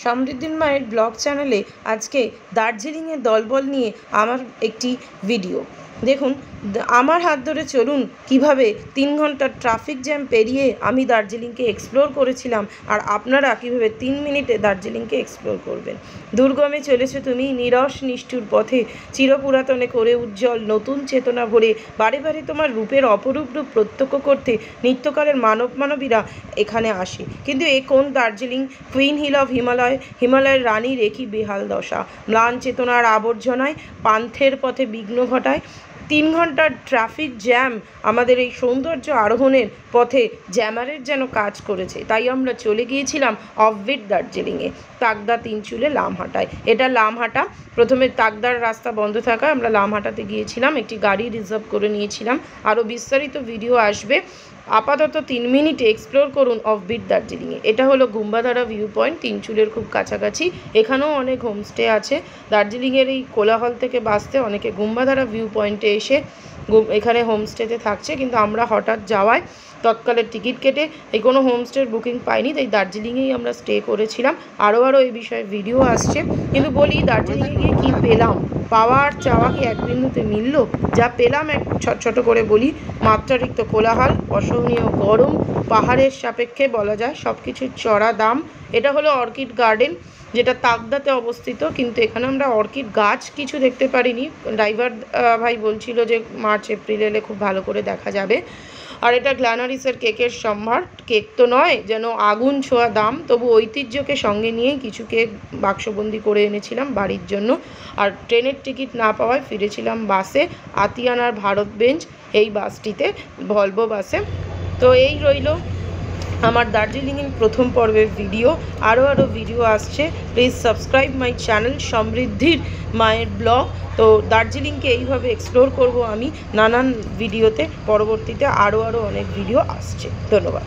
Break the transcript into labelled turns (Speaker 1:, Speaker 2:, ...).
Speaker 1: সমৃদ্ধির মায়ের ব্লগ চ্যানেলে আজকে দার্জিলিংয়ের দলবল নিয়ে আমার একটি ভিডিও দেখুন। আমার হাত ধরে চলুন কিভাবে 3 ঘন্টার ট্রাফিক জ্যাম পেরিয়ে আমি দার্জিলিংকে এক্সপ্লোর করেছিলাম, আর আপনারা কীভাবে 3 মিনিটে দার্জিলিংকে এক্সপ্লোর করবেন। দুর্গমে চলেছে তুমি নিরস নিষ্ঠুর পথে, চিরপুরাতনে করে উজ্জ্বল নতুন চেতনা ভরে, বারে বারে তোমার রূপের অপরূপ রূপ প্রত্যক্ষ করতে নিত্যকালের মানবীরা এখানে আসে। কিন্তু এ কোন দার্জিলিং? কুইন হিল অফ হিমালয়ের রানীর একই বেহাল দশা, ম্লান চেতনার আবর্জনায় পান্থের পথে বিঘ্ন ঘটায়। 3 ঘন্টার ট্রাফিক জ্যাম আমাদের এই সৌন্দর্য আরোহণের পথে জ্যামারের যেন কাজ করেছে। তাই আমরা চলে গিয়েছিলাম অফবিট দার্জিলিংয়ে, তাকদা তিনচুলে লামহাটায়। এটা লামহাটা, প্রথমে তাকদার রাস্তা বন্ধ থাকায় আমরা লামহাটাতে গিয়েছিলাম, একটি গাড়ি রিজার্ভ করে নিয়েছিলাম। আরও বিস্তারিত ভিডিও আসবে। আপাতত 3 মিনিটে এক্সপ্লোর করুন অফবিট দার্জিলিংয়ে। এটা হলো গুম্বাধারা ভিউ পয়েন্ট, তিনচুলের খুব কাছাকাছি। এখানেও অনেক হোমস্টে আছে। দার্জিলিংয়ের এই কোলাহল থেকে বাঁচতে অনেকে গুম্বাধারা ভিউ পয়েন্টে এসে এখানে হোমস্টেতে থাকছে, কিন্তু আমরা হঠাৎ যাওয়ায় তৎকালের টিকিট কেটে এই কোনো হোমস্টের বুকিং পাইনি, তাই দার্জিলিংয়েই আমরা স্টে করেছিলাম। আরও এই বিষয়ে ভিডিও আসছে। কিন্তু বলি, দার্জিলিংয়ে গিয়ে কী পেলাম? পাওয়ার চাওয়া কি এক বিন্দুতে মিলল? যা পেলাম এক ছোট করে বলি। মাত্রাতিরিক্ত কোলাহল, অসহনীয় গরম, পাহাড়ের সাপেক্ষে বলা যায় সব কিছুর চড়া দাম। এটা হলো অর্কিড গার্ডেন, যেটা তাকদাতে অবস্থিত, কিন্তু এখানে আমরা অর্কিড গাছ কিছু দেখতে পারিনি। ড্রাইভার ভাই বলছিল যে মার্চ এপ্রিল এলে খুব ভালো করে দেখা যাবে। আর এটা গ্ল্যানারিসের কেকের সম্ভার। কেক তো নয়, যেন আগুন ছোঁয়া দাম, তবু ঐতিহ্যকে সঙ্গে নিয়েই কিছু কেক বাক্সবন্দি করে এনেছিলাম বাড়ির জন্য। আর ট্রেনের টিকিট না পাওয়ায় ফিরেছিলাম বাসে, আতিয়ানার ভারত বেঞ্চ এই বাসটিতে, ভলভো বাসে। তো এই রইল আমার দার্জিলিংয়ের প্রথম পর্বের ভিডিও। আরও ভিডিও আসছে। প্লিজ সাবস্ক্রাইব মাই চ্যানেল সমৃদ্ধির মায়ের ব্লগ। তো দার্জিলিংকে এইভাবে এক্সপ্লোর করব আমি নানান ভিডিওতে। পরবর্তীতে আরও অনেক ভিডিও আসছে। ধন্যবাদ।